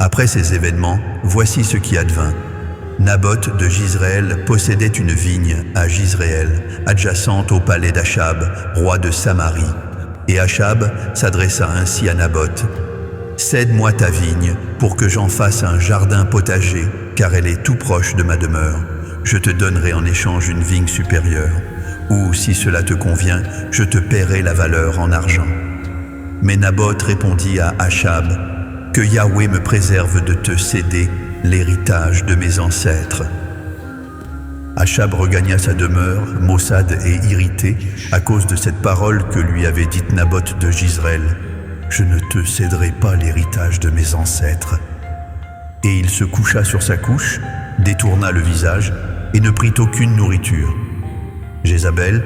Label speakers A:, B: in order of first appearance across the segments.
A: Après ces événements, voici ce qui advint. Naboth de Jizréel possédait une vigne à Jizréel, adjacente au palais d'Achab, roi de Samarie. Et Achab s'adressa ainsi à Naboth. « Cède-moi ta vigne pour que j'en fasse un jardin potager, car elle est tout proche de ma demeure. Je te donnerai en échange une vigne supérieure. Ou, si cela te convient, je te paierai la valeur en argent. » Mais Naboth répondit à Achab, « Que Yahweh me préserve de te céder l'héritage de mes ancêtres. » Achab regagna sa demeure, maussade et irrité, à cause de cette parole que lui avait dite Naboth de Jizréel. « Je ne te céderai pas l'héritage de mes ancêtres. » Et il se coucha sur sa couche, détourna le visage et ne prit aucune nourriture. Jézabel,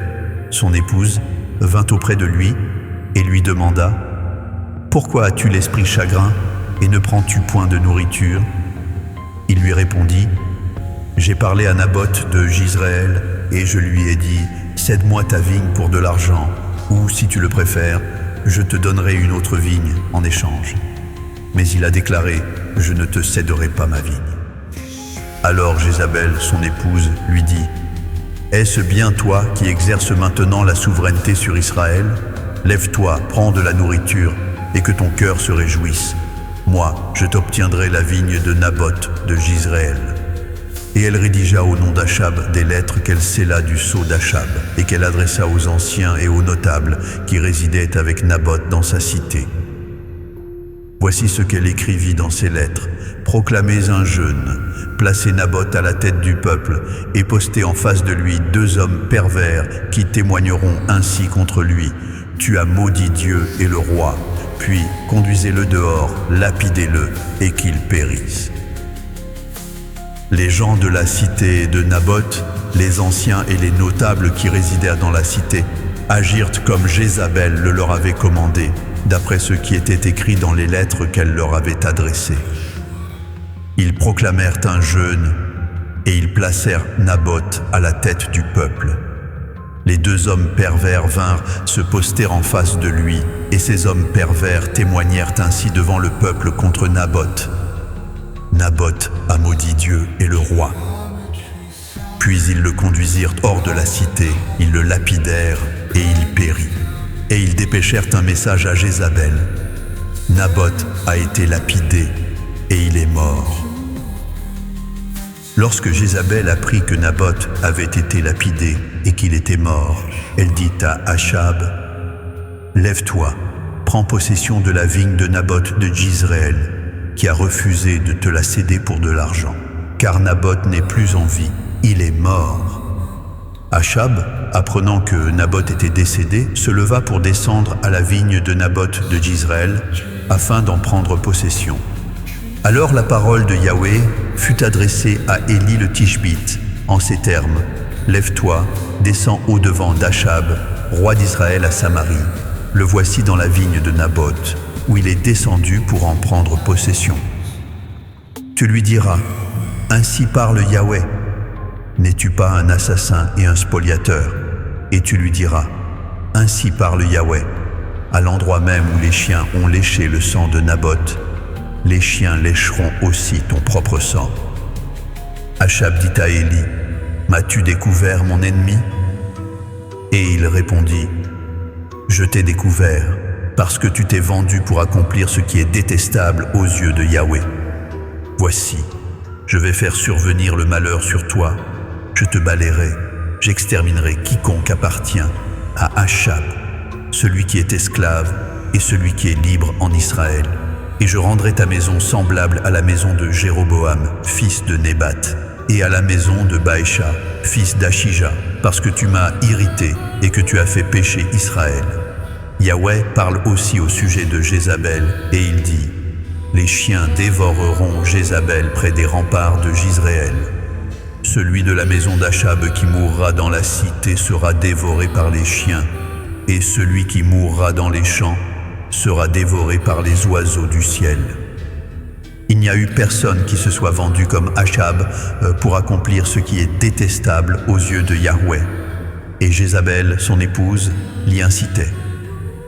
A: son épouse, vint auprès de lui et lui demanda « Pourquoi as-tu l'esprit chagrin et ne prends-tu point de nourriture ?» Il lui répondit « J'ai parlé à Naboth de Jizréel et je lui ai dit « Cède-moi ta vigne pour de l'argent, ou si tu le préfères, je te donnerai une autre vigne en échange. » Mais il a déclaré « Je ne te céderai pas ma vigne. » Alors Jézabel, son épouse, lui dit « Est-ce bien toi qui exerces maintenant la souveraineté sur Israël? Lève-toi, prends de la nourriture, et que ton cœur se réjouisse. Moi, je t'obtiendrai la vigne de Naboth de Jizréel. » Et elle rédigea au nom d'Achab des lettres qu'elle scella du sceau d'Achab et qu'elle adressa aux anciens et aux notables qui résidaient avec Naboth dans sa cité. Voici ce qu'elle écrivit dans ces lettres. « Proclamez un jeûne, placez Naboth à la tête du peuple et postez en face de lui 2 hommes pervers qui témoigneront ainsi contre lui. Tu as maudit Dieu et le roi, puis conduisez-le dehors, lapidez-le et qu'il périsse. » Les gens de la cité de Naboth, les anciens et les notables qui résidèrent dans la cité, agirent comme Jézabel le leur avait commandé, d'après ce qui était écrit dans les lettres qu'elle leur avait adressées. Ils proclamèrent un jeûne et ils placèrent Naboth à la tête du peuple. Les 2 hommes pervers vinrent se poster en face de lui, et ces hommes pervers témoignèrent ainsi devant le peuple contre Naboth. Naboth a maudit Dieu et le roi. Puis ils le conduisirent hors de la cité, ils le lapidèrent et il périt. Et ils dépêchèrent un message à Jézabel. Naboth a été lapidé et il est mort. Lorsque Jézabel apprit que Naboth avait été lapidé et qu'il était mort, elle dit à Achab, « Lève-toi, prends possession de la vigne de Naboth de Jizréel, qui a refusé de te la céder pour de l'argent, car Naboth n'est plus en vie, il est mort. » Achab, apprenant que Naboth était décédé, se leva pour descendre à la vigne de Naboth de Jizréel, afin d'en prendre possession. Alors la parole de Yahweh fut adressée à Élie le Tishbite, en ces termes, « Lève-toi, descends au-devant d'Achab, roi d'Israël à Samarie. Le voici dans la vigne de Naboth, où il est descendu pour en prendre possession. Tu lui diras, « Ainsi parle Yahweh, n'es-tu pas un assassin et un spoliateur ?» Et tu lui diras, « Ainsi parle Yahweh, à l'endroit même où les chiens ont léché le sang de Naboth, les chiens lécheront aussi ton propre sang. » Achab dit à Élie, « M'as-tu découvert mon ennemi ?» Et il répondit, « Je t'ai découvert, parce que tu t'es vendu pour accomplir ce qui est détestable aux yeux de Yahweh. Voici, je vais faire survenir le malheur sur toi, je te balayerai, j'exterminerai quiconque appartient à Achab, celui qui est esclave et celui qui est libre en Israël, et je rendrai ta maison semblable à la maison de Jéroboam, fils de Nébat, et à la maison de Baïcha, fils d'Achija, parce que tu m'as irrité et que tu as fait pécher Israël. » Yahweh parle aussi au sujet de Jézabel, et il dit, « Les chiens dévoreront Jézabel près des remparts de Jizréel. Celui de la maison d'Achab qui mourra dans la cité sera dévoré par les chiens, et celui qui mourra dans les champs sera dévoré par les oiseaux du ciel. » Il n'y a eu personne qui se soit vendu comme Achab pour accomplir ce qui est détestable aux yeux de Yahweh. Et Jézabel, son épouse, l'y incitait.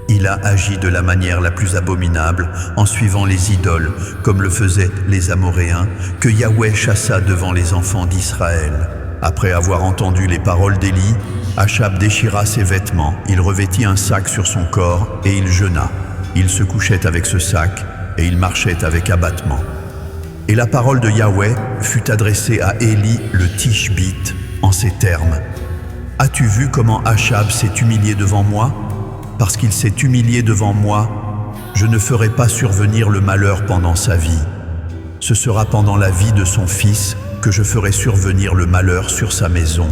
A: il a agi de la manière la plus abominable en suivant les idoles, comme le faisaient les Amoréens, que Yahweh chassa devant les enfants d'Israël. Après avoir entendu les paroles d'Élie, Achab déchira ses vêtements, il revêtit un sac sur son corps et il jeûna. Il se couchait avec ce sac et il marchait avec abattement. Et la parole de Yahweh fut adressée à Élie le Tishbite en ces termes. « As-tu vu comment Achab s'est humilié devant moi ? Parce qu'il s'est humilié devant moi, je ne ferai pas survenir le malheur pendant sa vie. Ce sera pendant la vie de son fils que je ferai survenir le malheur sur sa maison.